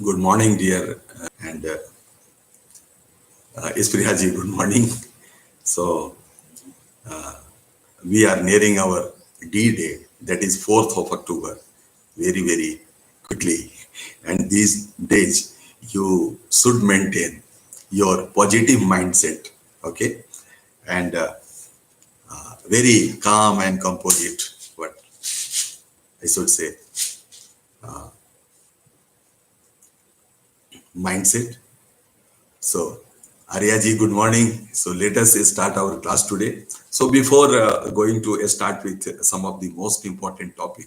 Good morning, dear, and Ispriyaji, good morning. So, we are nearing our D-Day, that is 4th of October, very, very quickly. And these days, you should maintain your positive mindset, okay? And very calm and composite, what I should say, mindset. So, Aryaji, good morning. So let us start our class today. So before going to start with some of the most important topic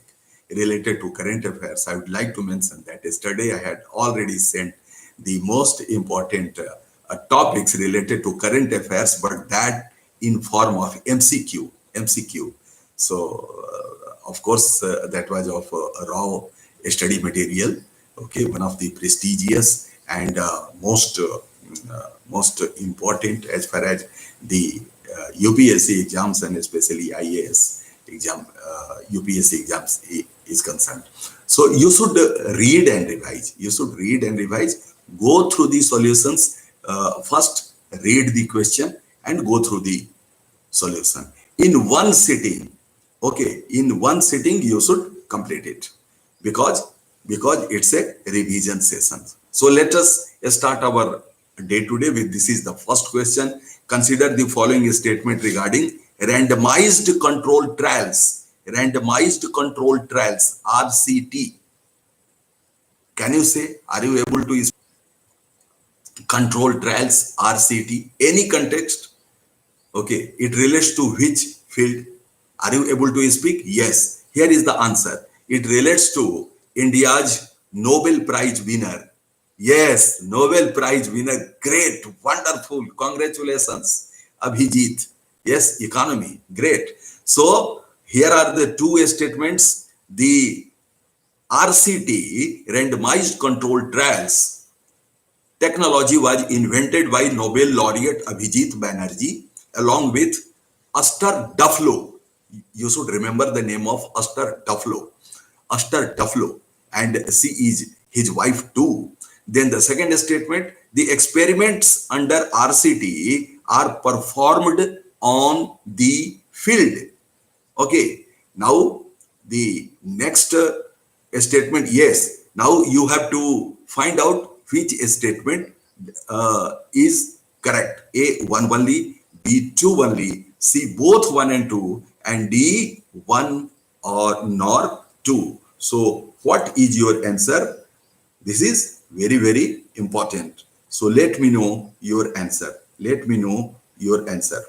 related to current affairs, I would like to mention that yesterday I had already sent the most important topics related to current affairs, but that in form of MCQ. MCQ. So of course, that was of raw study material. Okay, one of the prestigious and most important as far as the UPSC exams and especially IAS exam, UPSC exams is concerned. So you should read and revise. You should read and revise. Go through the solutions. First, read the question and go through the solution in one sitting. Okay, in one sitting you should complete it because it's a revision session. So let us start our day today with this is the first question. Consider the following statement regarding randomized controlled trials. Randomized controlled trials, RCT. Can you say, are you able to control trials, RCT, any context? Okay, it relates to which field? Are you able to speak? Yes. Here is the answer. It relates to India's Nobel Prize winner. Yes, Nobel Prize winner. Great, wonderful. Congratulations, Abhijit. Yes, economy. Great. So here are the two statements. The RCT, randomized controlled trials, technology was invented by Nobel laureate Abhijit Banerjee along with Esther Duflo. You should remember the name of Esther Duflo. Esther Duflo, and she is his wife too. Then the second statement, the experiments under RCT are performed on the field. Okay, now the next statement, yes, now you have to find out which statement is correct. A, 1 only, B, 2 only, C, both 1 and 2, and D, 1 or nor 2. So what is your answer? This is very, very important. So let me know your answer. Let me know your answer.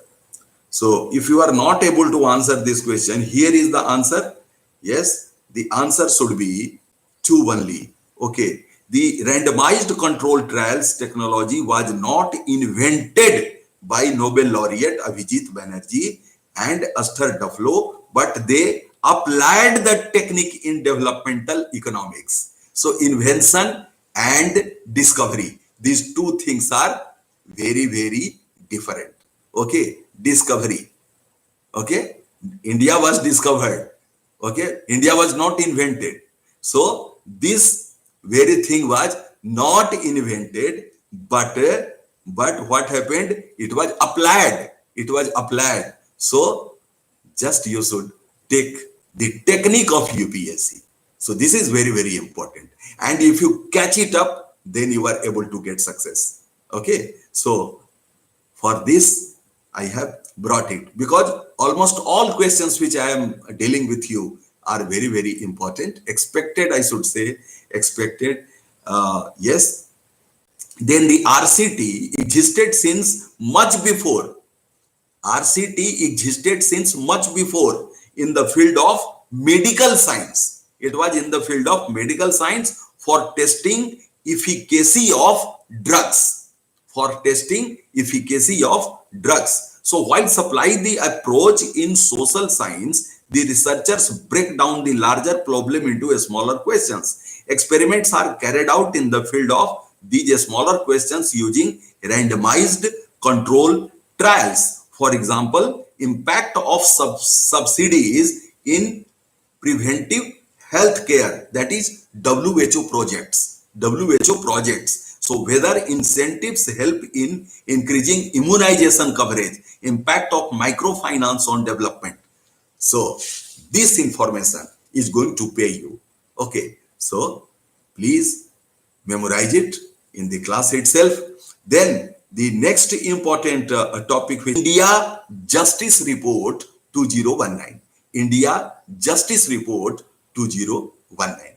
So if you are not able to answer this question, here is the answer. Yes, the answer should be 2 only. Okay. The randomized control trials technology was not invented by Nobel laureate Abhijit Banerjee and Esther Duflo, but they applied the technique in developmental economics. So invention and discovery, these two things are very, very different. Okay, discovery. Okay, India was discovered. Okay, India was not invented. So this very thing was not invented, but what happened? It was applied. It was applied. So just you should take the technique of UPSC. So this is very, very important. And if you catch it up, then you are able to get success. Okay. So for this, I have brought it because almost all questions which I am dealing with you are very, very important. Expected, I should say, expected. Yes. Then the RCT existed since much before. RCT existed since much before in the field of medical science. It was in the field of medical science for testing efficacy of drugs. For testing efficacy of drugs. So while supplying the approach in social science, the researchers break down the larger problem into smaller questions. Experiments are carried out in the field of these smaller questions using randomized control trials. For example, impact of subsidies in preventive health care, that is WHO projects. WHO projects. So whether incentives help in increasing immunization coverage, impact of microfinance on development. So this information is going to pay you. Okay, so please memorize it in the class itself. Then the next important topic, which India Justice Report 2019. India Justice Report 2019.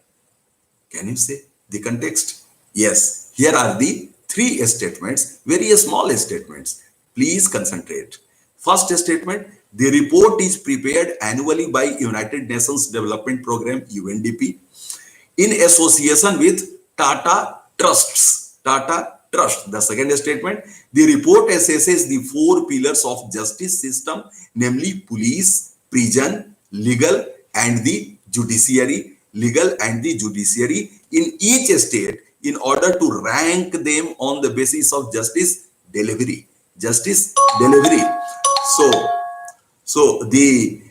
Can you say the context? Yes, here are the three statements, very small statements. Please concentrate. First statement, the report is prepared annually by United Nations Development Program, UNDP, in association with Tata Trusts. Tata Trust. The second statement, the report assesses the four pillars of justice system, namely police, prison, legal, and the judiciary. Legal and the judiciary in each state in order to rank them on the basis of justice delivery. Justice delivery. So the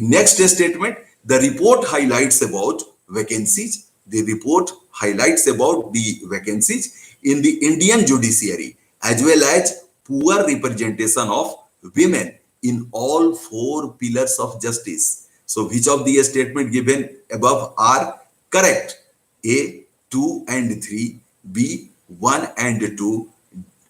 next statement, the report highlights about vacancies. The report highlights about the vacancies in the Indian judiciary as well as poor representation of women in all four pillars of justice. So which of the statement given above are correct? A, 2 and 3, B, 1 and 2,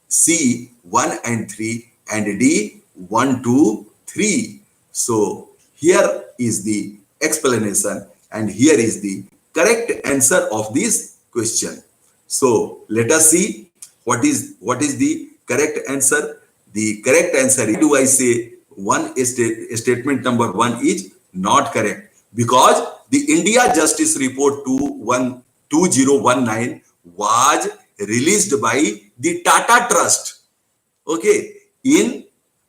C, 1 and 3, and D, 1, 2, 3. So here is the explanation and here is the correct answer of this question. So let us see what is the correct answer. The correct answer, do I say statement number 1 is not correct, because the India Justice Report 2019 was released by the Tata Trust, okay, in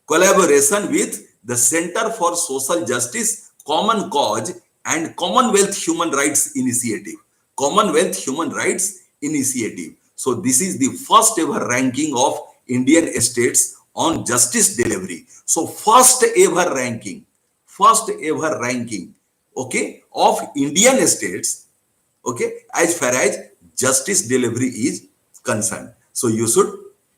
collaboration with the Center for Social Justice, Common Cause and Commonwealth Human Rights Initiative. Commonwealth Human Rights Initiative. So this is the first ever ranking of Indian states on justice delivery. So first ever ranking, okay, of Indian states, okay, as far as justice delivery is concerned. So you should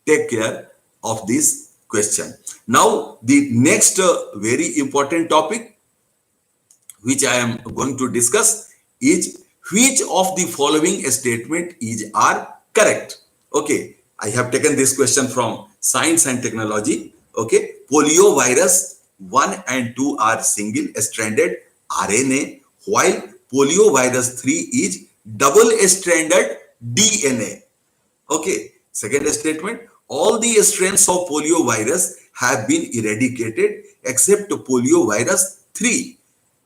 take care of this question. Now the next very important topic which I am going to discuss is which of the following statement are correct. Okay, I have taken this question from Science and Technology. Okay, polio virus 1 and 2 are single stranded RNA, while polio virus 3 is double stranded DNA. Okay, second statement, all the strains of polio virus have been eradicated except polio virus 3.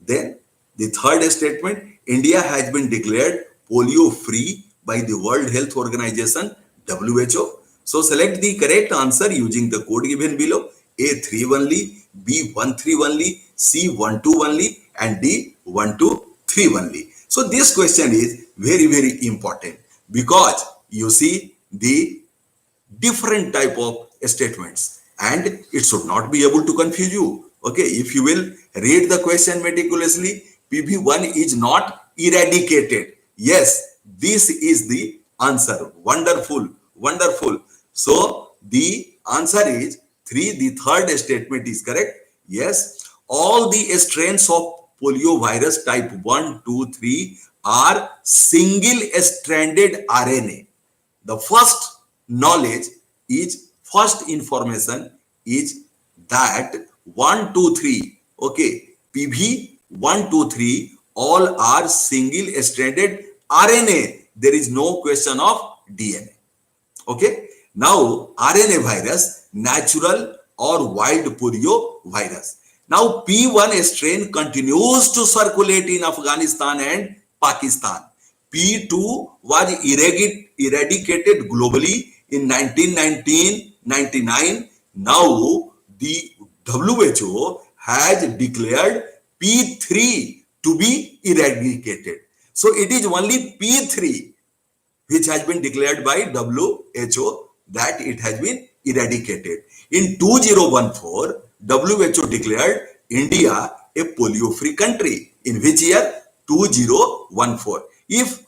Then the third statement, India has been declared polio free by the World Health Organization, WHO. So select the correct answer using the code given below. A 3 only, B 1 3 only, C 1 2 only, and D 1 2 3 only. So this question is very, very important because you see the different type of statements and it should not be able to confuse you. Okay, if you will read the question meticulously, PB1 is not eradicated. Yes, this is the answer. Wonderful, wonderful. So the answer is 3. The third statement is correct. Yes, all the strains of polio virus type 1, 2, 3 are single-stranded RNA. The first knowledge is, first information is that 1, 2, 3, okay, PV 1, 2, 3, all are single-stranded RNA. There is no question of DNA. Okay. Now, RNA virus, natural or wild polio virus. Now, P1 strain continues to circulate in Afghanistan and Pakistan. P2 was eradicated globally in 1999. Now, the WHO has declared P3 to be eradicated. So, it is only P3 which has been declared by WHO that it has been eradicated. In 2014, WHO declared India a polio-free country. In which year? 2014. If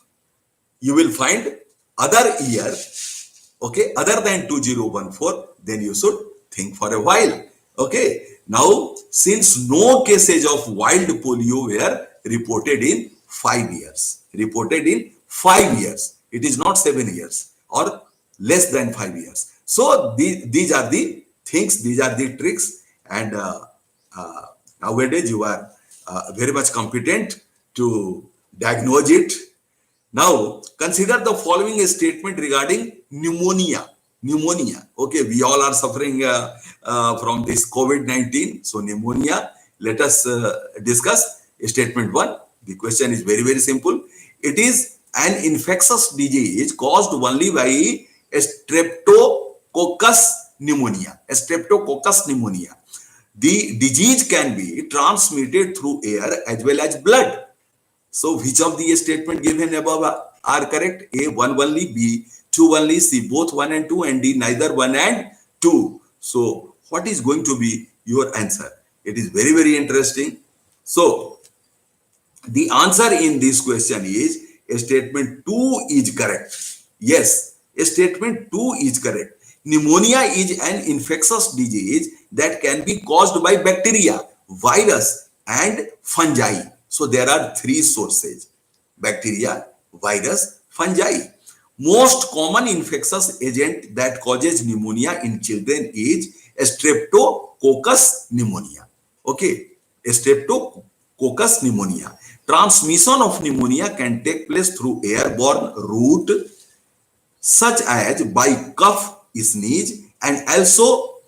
you will find other year, okay, other than 2014, then you should think for a while. Okay, now since no cases of wild polio were reported in 5 years, it is not 7 years or less than 5 years. So these are the things, these are the tricks, and nowadays you are very much competent to diagnose it. Now, consider the following statement regarding pneumonia. Pneumonia. Okay, we all are suffering from this COVID-19. So, pneumonia. Let us discuss statement one. The question is very, very simple. It is an infectious disease caused only by streptococcus pneumonia. Streptococcus pneumonia. The disease can be transmitted through air as well as blood. So which of the statement given above are correct? A, 1 only, B, 2 only, C, both 1 and 2, and D, neither 1 and 2. So what is going to be your answer? It is very, very interesting. So the answer in this question is statement 2 is correct. Yes, statement 2 is correct. Pneumonia is an infectious disease that can be caused by bacteria, virus, and fungi. So there are three sources: bacteria, virus, fungi. Most common infectious agent that causes pneumonia in children is streptococcus pneumonia. Okay, streptococcus pneumonia. Transmission of pneumonia can take place through airborne route such as by cough, sneeze, and also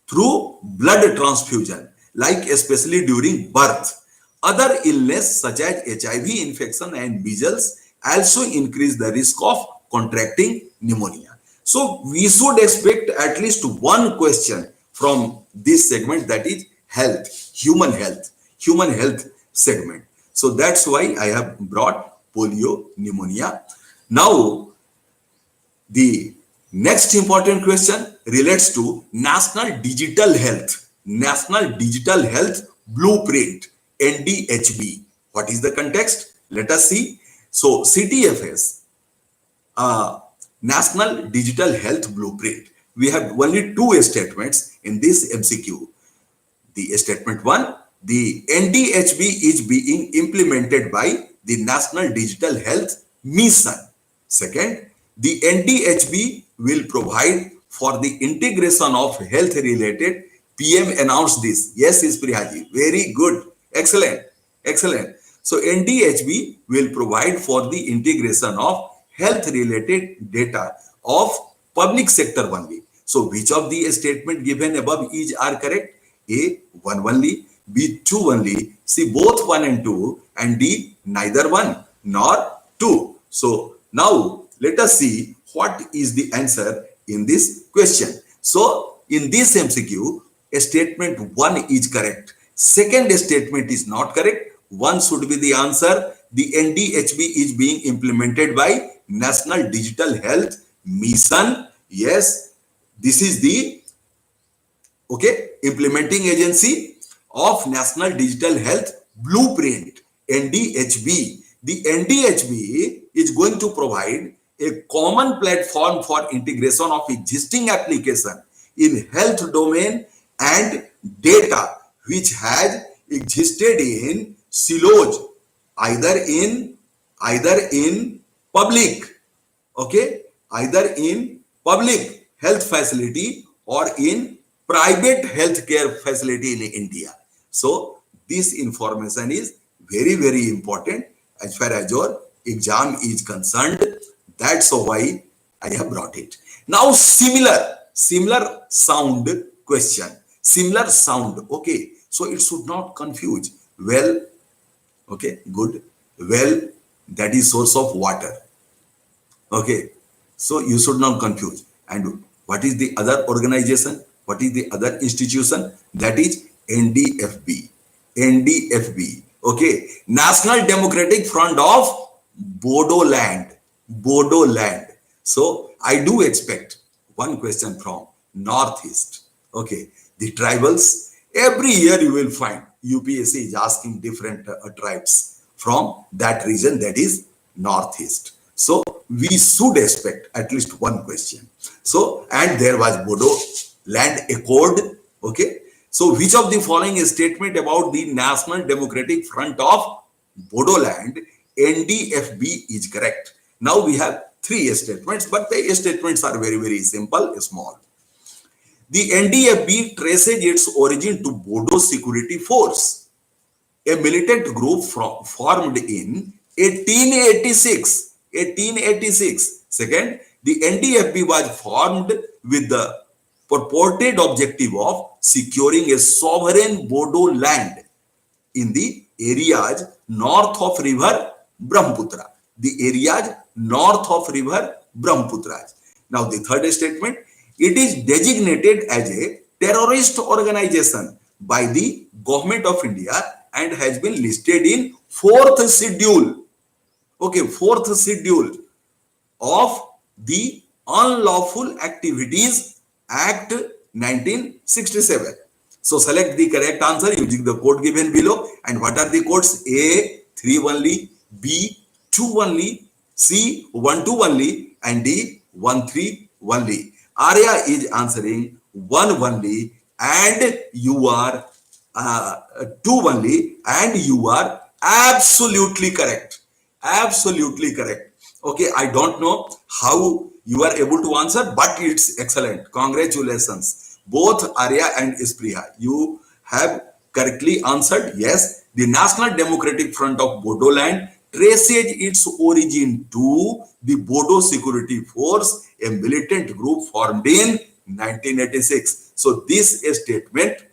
through blood transfusion, like especially during birth. Other illness such as HIV infection and measles also increase the risk of contracting pneumonia. So we should expect at least one question from this segment, that is health, human health segment. So that's why I have brought polio, pneumonia. Now, the next important question relates to National Digital Health Blueprint, NDHB. What is the context? Let us see. So CDFS, National Digital Health Blueprint. We have only two statements in this MCQ. The statement one, the NDHB is being implemented by the National Digital Health Mission. Second, the NDHB will provide for the integration of health related. PM announced this. Yes, Isprihaji. Very good. Excellent. So NDHB will provide for the integration of health related data of public sector only. So which of the statement given above is are correct? A, 1 only, B, 2 only, C, both 1 and 2, and D, neither 1 nor 2. So now let us see what is the answer in this question. So in this MCQ, statement 1 is correct. Second statement is not correct. 1 should be the answer. The NDHB is being implemented by National Digital Health Mission. Yes, this is the implementing agency of National Digital Health Blueprint, NDHB. The NDHB is going to provide a common platform for integration of existing application in health domain and data which has existed in silos, either in public, either in public health facility or in private healthcare facility in India. So this information is very, very important as far as your exam is concerned. That's why I have brought it. Now similar sound question. Similar sound. Okay. So it should not confuse. Well, okay, good. Well, that is source of water. Okay. So you should not confuse. And what is the other organization? What is the other institution? That is NDFB. NDFB. Okay. National Democratic Front of Bodoland. So I do expect one question from Northeast. Okay. The tribals. Every year you will find UPSC is asking different tribes from that region, that is northeast. So we should expect at least one question. So, and there was Bodo Land Accord. Okay. So which of the following statement about the National Democratic Front of Bodoland, NDFB, is correct? Now we have three statements, but the statements are very, very simple, small. The NDFB traces its origin to Bodo Security Force, a militant group formed in 1886. 1886. Second, the NDFB was formed with the purported objective of securing a sovereign Bodo land in the areas north of river Brahmaputra. The areas north of river Brahmaputra. Now the third statement, it is designated as a terrorist organization by the government of India and has been listed in fourth schedule. Okay, fourth schedule of the Unlawful Activities Act 1967. So select the correct answer using the code given below. And what are the codes? A 3 only, B 2 only, C 1 2 only, and D 1 3 only. Arya is answering 1 only, and you are 2 only, and you are absolutely correct. Absolutely correct. Okay, I don't know how you are able to answer, but it's excellent. Congratulations. Both Arya and Spriya, you have correctly answered. Yes, the National Democratic Front of Bodoland traces its origin to the Bodo Security Force, a militant group formed in 1986. So this statement,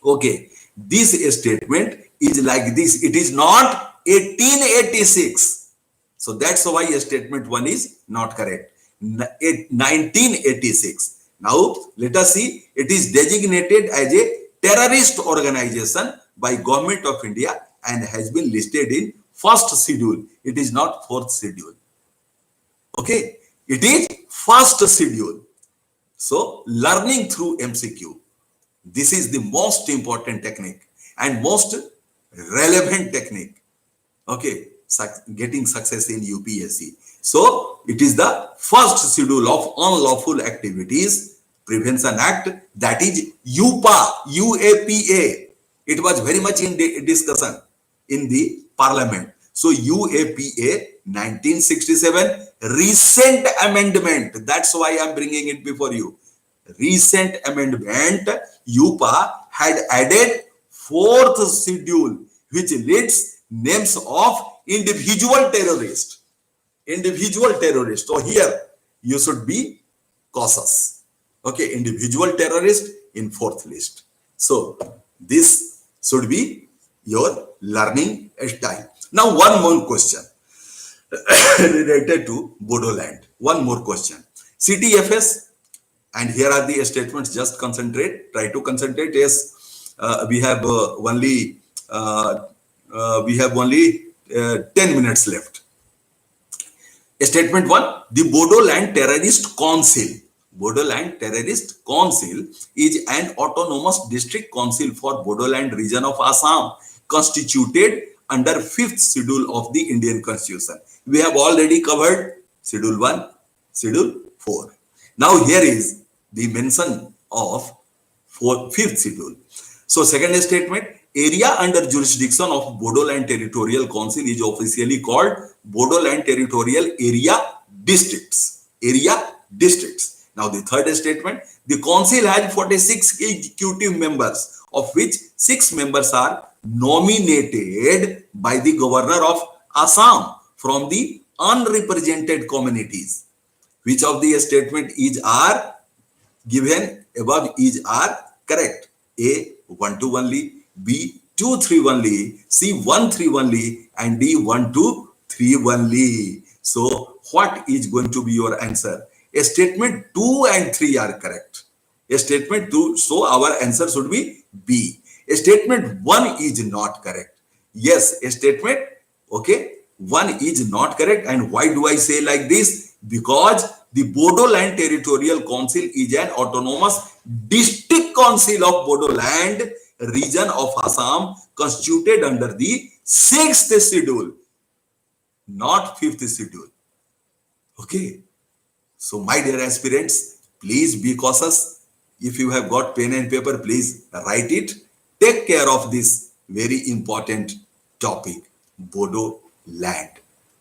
okay, this statement is like this. It is not 1886. So that's why statement 1 is not correct. 1986. Now let us see. It is designated as a terrorist organization by Government of India and has been listed in first schedule. It is not fourth schedule. Okay, it is first schedule. So learning through MCQ, this is the most important technique and most relevant technique. Okay, getting success in UPSC. So it is the first schedule of Unlawful Activities Prevention Act, that is UAPA. It was very much in discussion in the parliament. So UAPA 1967, recent amendment. That's why I'm bringing it before you. Recent amendment, UPA had added fourth schedule, which lists names of individual terrorists. Individual terrorists. So here you should be cautious. Okay, individual terrorist in fourth list. So this should be your learning style. Now one more question related to Bodoland. One more question. CTFS, and here are the statements. Just concentrate. Try to concentrate. Yes, we have only 10 minutes left. Statement 1, the Bodoland Terrorist Council. Bodoland Terrorist Council is an autonomous district council for Bodoland region of Assam, constituted under 5th schedule of the Indian Constitution. We have already covered schedule 1, schedule 4. Now here is the mention of 5th schedule. So second statement, area under jurisdiction of Bodoland Territorial Council is officially called Bodoland Territorial Area Districts. Area Districts. Now the third statement, the council has 46 executive members, of which 6 members are nominated by the governor of Assam from the unrepresented communities. Which of the statement is are given above is are correct? A 1 2 only, B 2 3 only, C 1 3 only, and D 1 2 3 only. So what is going to be your answer? A statement 2 and 3 are correct. A statement 2, so our answer should be B. A statement 1 is not correct. Yes, a statement, okay, 1 is not correct. And why do I say like this? Because the Bodoland Territorial Council is an autonomous district council of Bodoland region of Assam, constituted under the 6th schedule. not fifth schedule. Okay. So, my dear aspirants, please be cautious. If you have got pen and paper, please write it. Take care of this very important topic, Bodo land.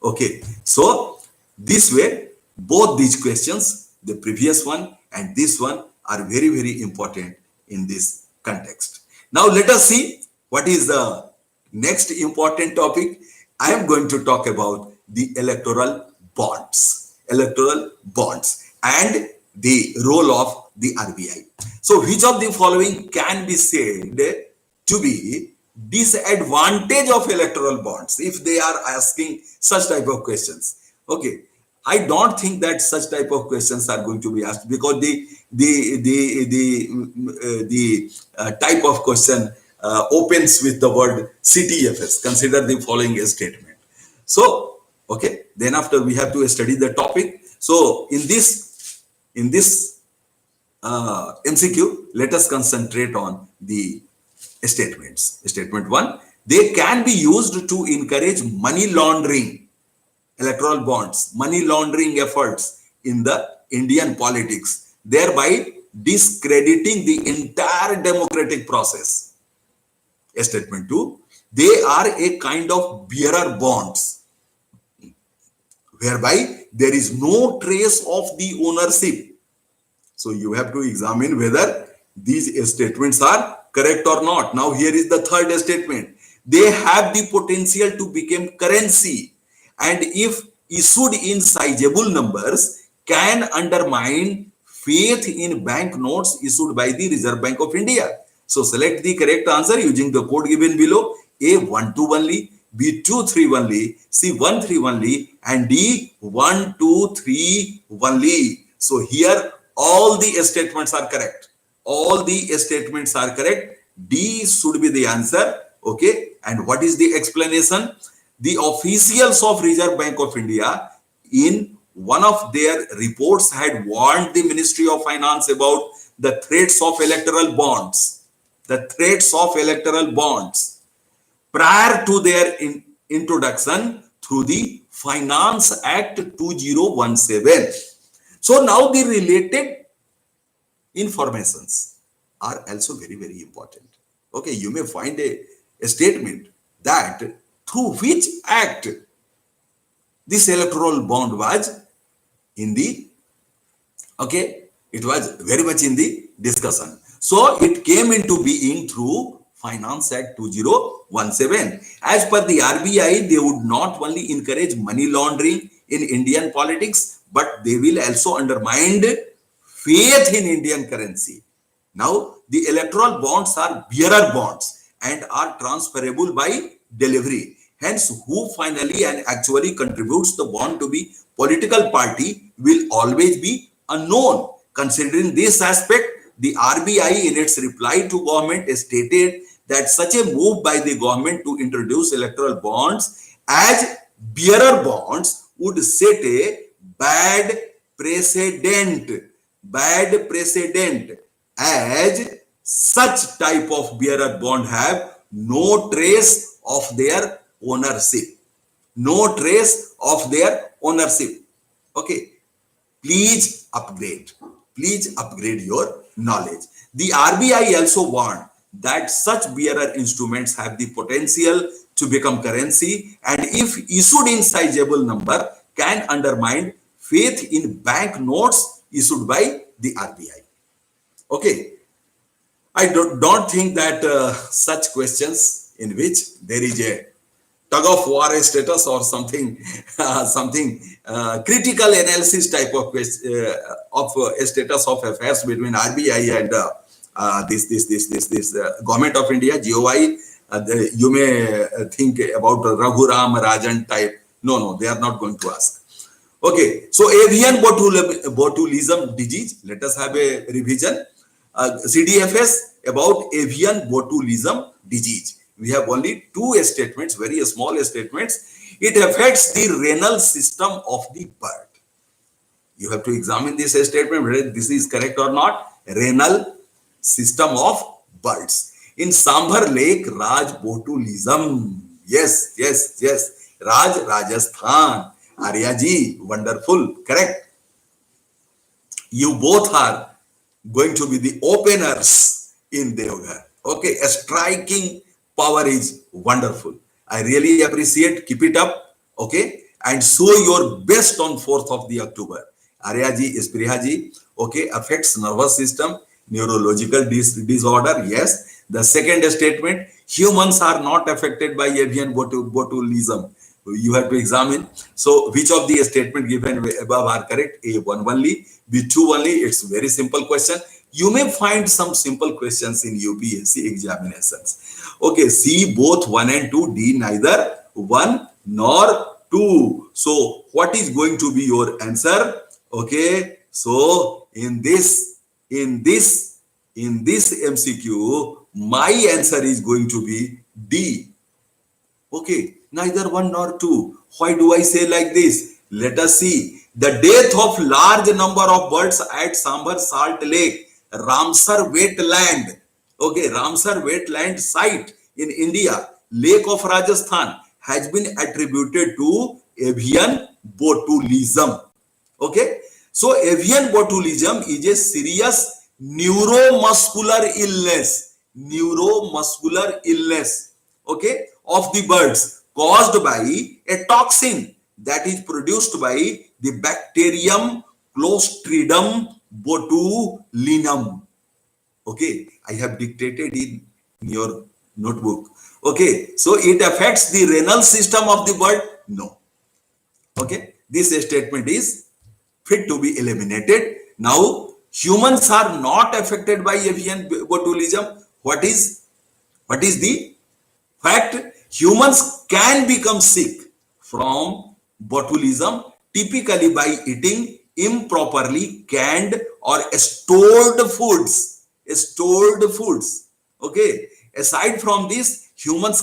Okay. So, this way, both these questions, the previous one and this one, are very, very important in this context. Now, let us see what is the next important topic. I am going to talk about the electoral bonds and the role of the RBI. So, which of the following can be said to be disadvantage of electoral bonds if they are asking such type of questions? Okay, I don't think that such type of questions are going to be asked, because the type of question opens with the word CTFS. Consider the following statement. So, okay, then after we have to study the topic. So, in this MCQ, let us concentrate on the statements. Statement 1: they can be used to encourage money laundering, electoral bonds, money laundering efforts in the Indian politics, thereby discrediting the entire democratic process. Statement 2: they are a kind of bearer bonds, whereby there is no trace of the ownership. So you have to examine whether these statements are correct or not. Now here is the third statement: they have the potential to become currency, and if issued in sizable numbers, can undermine faith in banknotes issued by the Reserve Bank of India. So select the correct answer using the code given below: A 12 only, B 23 only, C 13 only, and D 123 only. So here all the statements are correct. All the statements are correct. D should be the answer. Okay. And what is the explanation? The officials of Reserve Bank of India, in one of their reports, had warned the Ministry of Finance about the threats of electoral bonds. The threats of electoral bonds prior to their introduction through the Finance Act 2017. So now the related informations are also very, very important. Okay, you may find a statement that through which act this electoral bond was in the, okay, it was very much in the discussion. So it came into being through Finance Act 2017. As per the RBI, they would not only encourage money laundering in Indian politics, but they will also undermine faith in Indian currency. Now, the electoral bonds are bearer bonds and are transferable by delivery. Hence, who finally and actually contributes the bond to be political party will always be unknown. Considering this aspect, the RBI in its reply to government stated that such a move by the government to introduce electoral bonds as bearer bonds would set a bad precedent, as such type of bearer bond have no trace of their ownership. No trace of their ownership. Okay. Please upgrade your knowledge. The RBI also warned that such bearer instruments have the potential to become currency, and if issued in sizable number, can undermine faith in bank notes issued by the RBI. Okay, I don't think that such questions in which there is a tug of war status or something, critical analysis type of status of affairs between RBI and this government of India, GOI. You may think about Raghuram Rajan type. No, they are not going to ask. Okay, so avian botulism disease. Let us have a revision. CDFS about avian botulism disease. We have only two statements, very small statements. It affects the renal system of the bird. You have to examine this statement whether this is correct or not. Renal system of birds. In Sambar Lake, Raj botulism. Yes. Rajasthan. Arya ji, wonderful, correct. You both are going to be the openers in Devghar. Okay, a striking power is wonderful. I really appreciate. Keep it up. Okay, and show your best on 4th of the October. Aryaji, Esprihaji, okay, affects nervous system, neurological disorder. Yes. The second statement, humans are not affected by avian botulism. You have to examine. So, which of the statement given above are correct? A1 only, B2 only. It's very simple question. You may find some simple questions in UPSC examinations. Okay, C both 1 and 2, D neither 1 nor 2. So, what is going to be your answer? Okay, so in this MCQ, my answer is going to be D. Okay, neither 1 nor 2. Why do I say like this? Let us see. The death of large number of birds at Sambar Salt Lake, Ramsar wetland. Okay, Ramsar wetland site in India, Lake of Rajasthan, has been attributed to avian botulism. Okay, so avian botulism is a serious neuromuscular illness, okay, of the birds caused by a toxin that is produced by the bacterium Clostridium botulinum. Okay, I have dictated in your notebook. Okay, so it affects the renal system of the bird? No. Okay, this statement is fit to be eliminated. Now, humans are not affected by avian botulism. What is the fact? Humans can become sick from botulism typically by eating improperly canned or stored foods. Okay. Aside from this, humans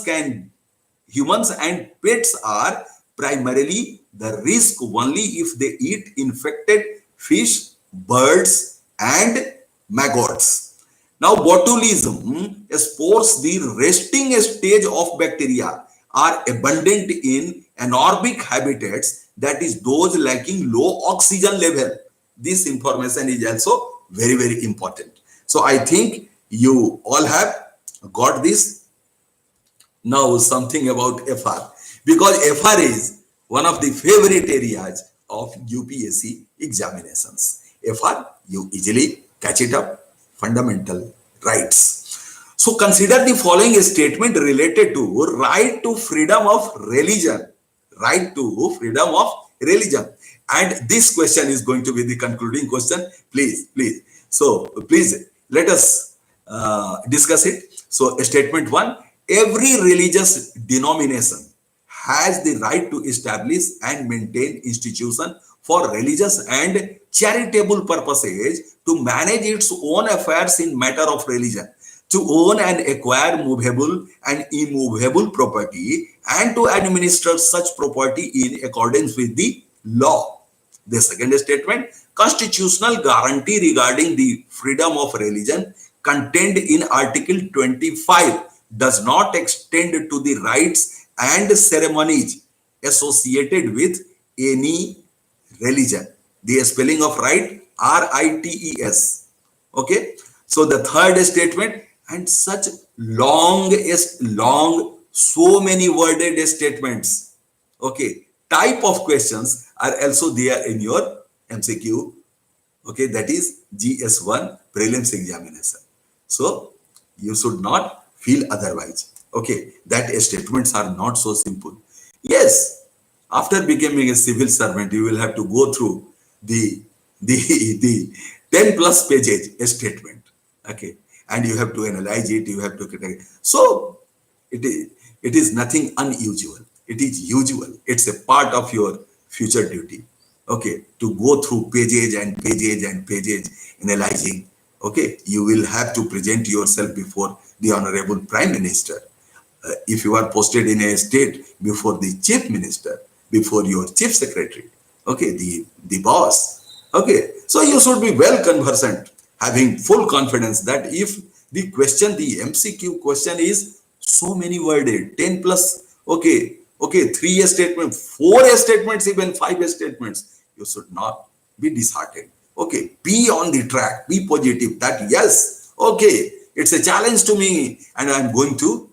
and pets are primarily the risk only if they eat infected fish, birds, and maggots. Now, botulism spores, the resting stage of bacteria, are abundant in anaerobic habitats, that is, those lacking low oxygen level. This information is also very, very important. So, I think you all have got this. Now, something about FR, because FR is one of the favorite areas of UPSC examinations. FR, you easily catch it up. Fundamental rights. So, consider the following statement related to right to freedom of religion. Right to freedom of religion. And this question is going to be the concluding question. Please. So, please let us discuss it. So, statement 1, every religious denomination has the right to establish and maintain institution for religious and charitable purposes, to manage its own affairs in matter of religion, to own and acquire movable and immovable property, and to administer such property in accordance with the law. The second statement, constitutional guarantee regarding the freedom of religion contained in Article 25 does not extend to the rites and ceremonies associated with any religion. The spelling of right, R-I-T-E-S. Okay. So the third statement, and such long, so many worded statements, okay, type of questions are also there in your MCQ. Okay, that is GS1 prelims examination. So you should not feel otherwise. Okay, that statements are not so simple. Yes, after becoming a civil servant, you will have to go through the 10 plus pages statement. Okay, and you have to analyze it, you have to critique. So it is nothing unusual. It is usual. It's a part of your future duty. Okay, to go through pages and pages and pages analyzing. Okay, you will have to present yourself before the Honorable Prime Minister. If you are posted in a state, before the Chief Minister, before your Chief Secretary, okay, the boss. Okay, so you should be well conversant, having full confidence that if the MCQ question is so many worded, 10 plus, okay, Okay, 3 statement, 4 statements, even 5 statements, you should not be disheartened. Okay, be on the track, be positive that yes, okay, it's a challenge to me and I'm going to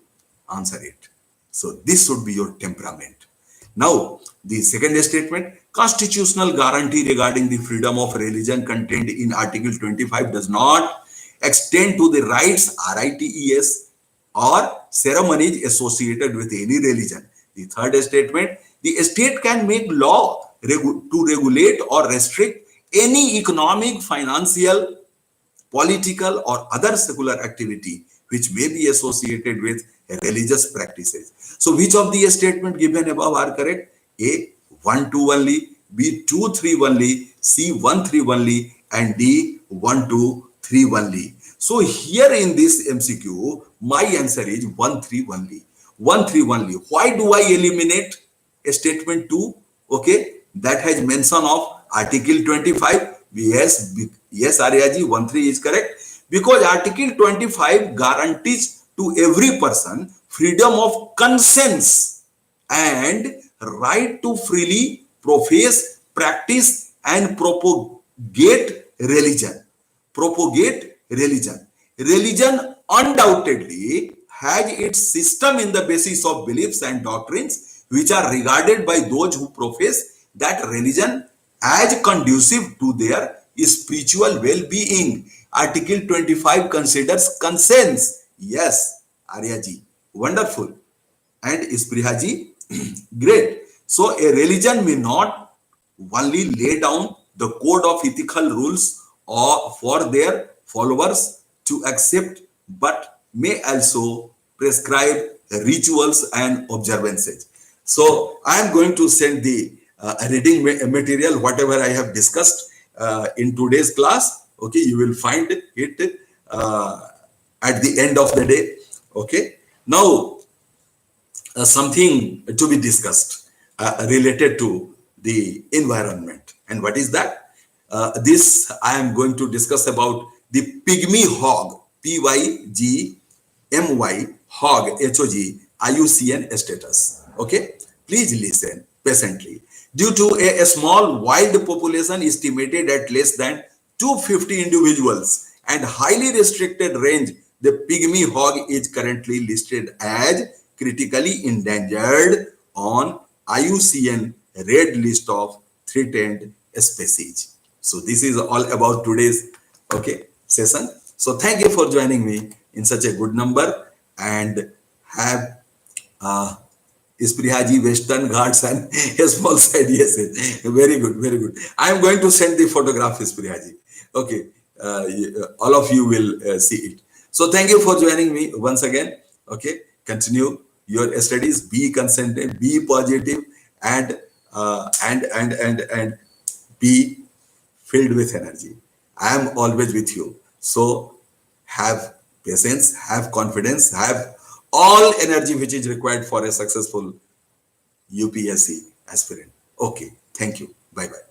answer it. So this should be your temperament. Now, the second statement, constitutional guarantee regarding the freedom of religion contained in Article 25 does not extend to the rites, RITES, or ceremonies associated with any religion. The third statement, the state can make law to regulate or restrict any economic, financial, political, or other secular activity which may be associated with religious practices. So which of the statement given above are correct? A, 1, 2 only, B, 2, 3 only, C, 1, 3 only, and D, 1, 2, 3 only. So here in this MCQ, my answer is 1, 3 only. 1, 3 only. Why do I eliminate a statement 2? Okay, that has mention of Article 25. Yes, yes, Aryaji, 1, 3 is correct. Because Article 25 guarantees to every person freedom of conscience and right to freely profess, practice, and propagate religion. Propagate religion. Religion undoubtedly has its system in the basis of beliefs and doctrines which are regarded by those who profess that religion as conducive to their spiritual well-being. Article 25 considers conscience. Yes, Aryaji, wonderful. And Isprihaji, great. So a religion may not only lay down the code of ethical rules or for their followers to accept, but may also prescribe rituals and observances. So I am going to send the reading material, whatever I have discussed in today's class. Okay, you will find it at the end of the day. Okay, now something to be discussed related to the environment. And what is that? This I am going to discuss about the pygmy hog, PYGMY, hog, HOG, IUCN status. Okay, please listen patiently. Due to a small wild population estimated at less than 250 individuals and highly restricted range, the pygmy hog is currently listed as critically endangered on IUCN red list of threatened species. So this is all about today's session. So thank you for joining me in such a good number, and have Isprihaji, Western Ghats, and a small side. Yes, very good, very good. I am going to send the photograph, Isprihaji. Okay, all of you will see it. So thank you for joining me once again. Okay, continue your studies. Be concentrated, be positive, and be filled with energy. I am always with you. So have patience, have confidence, have all energy which is required for a successful UPSC aspirant. Okay, thank you. Bye bye.